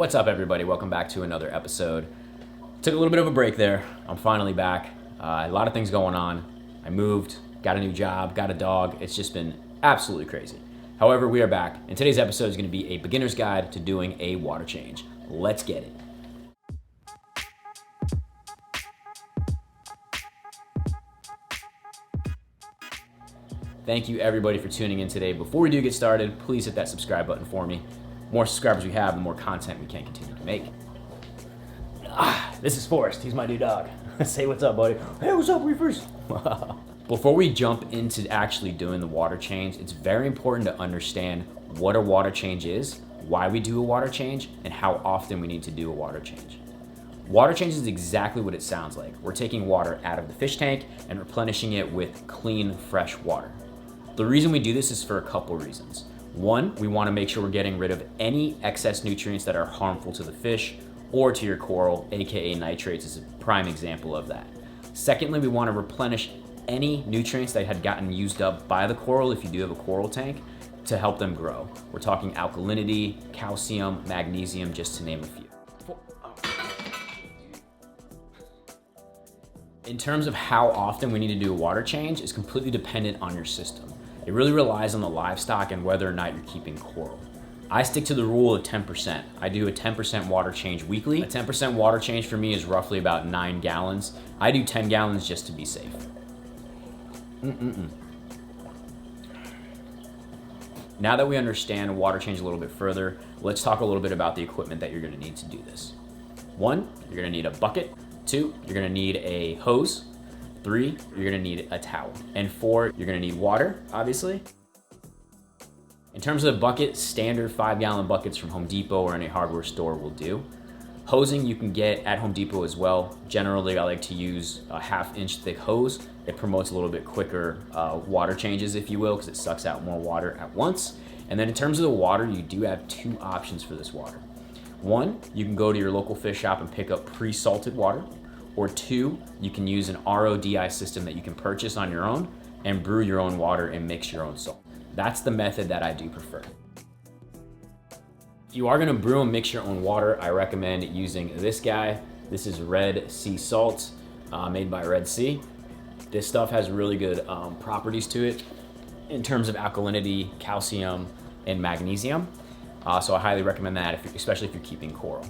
What's up, everybody? Welcome back to another episode. Took a little bit of a break there. I'm finally back. A lot of things going on. I moved, got a new job, got a dog. It's just been absolutely crazy. However, we are back, and today's episode is going to be a beginner's guide to doing a water change. Let's get it. Thank you, everybody, for tuning in today. Before we do get started, please hit that subscribe button for me. The more subscribers we have, the more content we can continue to make. This is Forrest. He's my new dog. Say what's up, buddy. Hey, what's up, Reefers? Before we jump into actually doing the water change, it's very important to understand what a water change is, why we do a water change, and how often we need to do a water change. Water change is exactly what it sounds like. We're taking water out of the fish tank and replenishing it with clean, fresh water. The reason we do this is for a couple reasons. One, we want to make sure we're getting rid of any excess nutrients that are harmful to the fish or to your coral, aka nitrates is a prime example of that. Secondly, we want to replenish any nutrients that had gotten used up by the coral if you do have a coral tank to help them grow. We're talking alkalinity, calcium, magnesium, just to name a few. In terms of how often we need to do a water change is completely dependent on your system. It really relies on the livestock and whether or not you're keeping coral. I stick to the rule of 10%. I do a 10% water change weekly. A 10% water change for me is roughly about 9 gallons. I do 10 gallons just to be safe. Now that we understand water change a little bit further, let's talk a little bit about the equipment that you're gonna need to do this. 1, you're gonna need a bucket. 2, you're gonna need a hose. 3, you're gonna need a towel. And 4, you're gonna need water, obviously. In terms of the bucket, standard 5-gallon buckets from Home Depot or any hardware store will do. Hosing you can get at Home Depot as well. Generally, I like to use a 1/2-inch thick hose. It promotes a little bit quicker water changes, if you will, because it sucks out more water at once. And then in terms of the water, you do have 2 options for this water. 1, you can go to your local fish shop and pick up pre-salted water. Or 2, you can use an RODI system that you can purchase on your own and brew your own water and mix your own salt. That's the method that I do prefer. If you are gonna brew and mix your own water, I recommend using this guy. This is Red Sea Salt, made by Red Sea. This stuff has really good properties to it in terms of alkalinity, calcium, and magnesium. So I highly recommend that, especially if you're keeping coral.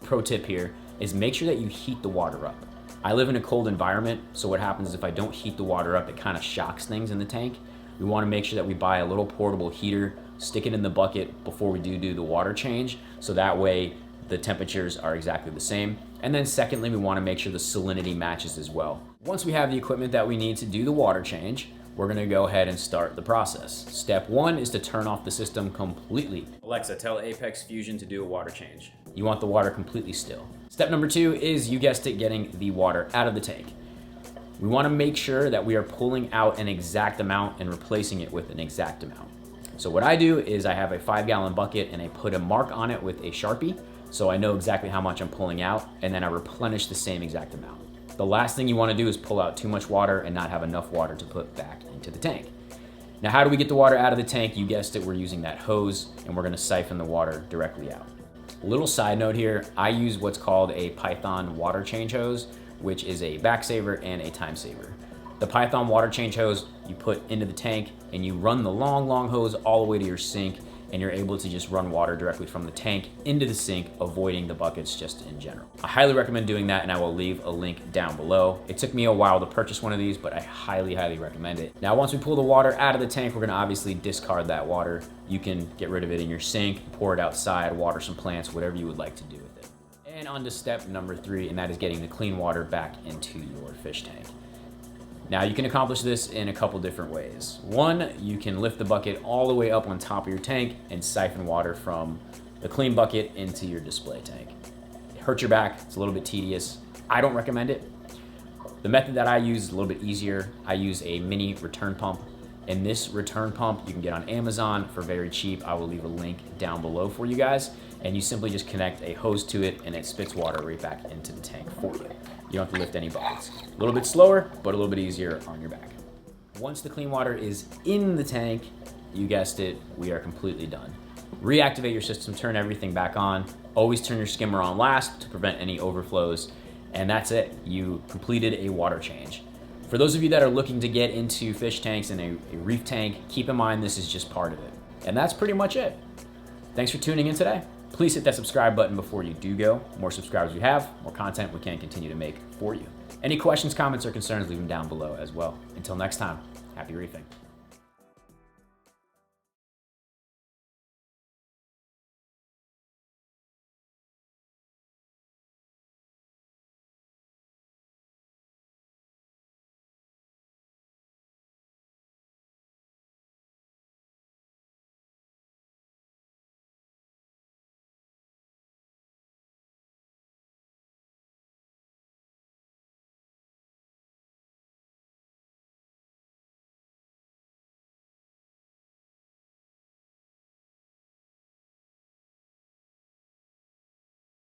Pro tip here is make sure that you heat the water up. I live in a cold environment, so what happens is if I don't heat the water up, it kind of shocks things in the tank. We want to make sure that we buy a little portable heater, stick it in the bucket before we do the water change, so that way the temperatures are exactly the same. And then secondly, we want to make sure the salinity matches as well. Once we have the equipment that we need to do the water change, we're gonna go ahead and start the process. Step 1 is to turn off the system completely. Alexa, tell Apex Fusion to do a water change. You want the water completely still. Step number 2 is, you guessed it, getting the water out of the tank. We wanna make sure that we are pulling out an exact amount and replacing it with an exact amount. So what I do is I have a 5-gallon bucket and I put a mark on it with a Sharpie so I know exactly how much I'm pulling out, and then I replenish the same exact amount. The last thing you want to do is pull out too much water and not have enough water to put back into the tank. Now, how do we get the water out of the tank? You guessed it, we're using that hose, and we're going to siphon the water directly out. A little side note here, I use what's called a Python water change hose, which is a back saver and a time saver. The Python water change hose you put into the tank and you run the long hose all the way to your sink, and you're able to just run water directly from the tank into the sink, avoiding the buckets just in general. I highly recommend doing that, and I will leave a link down below. It took me a while to purchase one of these, but I highly recommend it. Now, once we pull the water out of the tank, we're gonna obviously discard that water. You can get rid of it in your sink, pour it outside, water some plants, whatever you would like to do with it. And on to step number 3, and that is getting the clean water back into your fish tank. Now, you can accomplish this in a couple different ways. 1, you can lift the bucket all the way up on top of your tank and siphon water from the clean bucket into your display tank. It hurts your back, it's a little bit tedious. I don't recommend it. The method that I use is a little bit easier. I use a mini return pump, and this return pump you can get on Amazon for very cheap. I will leave a link down below for you guys, and you simply just connect a hose to it and it spits water right back into the tank for you. You don't have to lift any buckets. A little bit slower, but a little bit easier on your back. Once the clean water is in the tank, you guessed it, we are completely done. Reactivate your system, turn everything back on, Always turn your skimmer on last to prevent any overflows. And that's it. You completed a water change. For those of you that are looking to get into fish tanks and a reef tank, keep in mind this is just part of it. And that's pretty much it. Thanks for tuning in today. Please hit that subscribe button before you do go. The more subscribers we have, more content we can continue to make for you. Any questions, comments, or concerns, leave them down below as well. Until next time, happy reefing.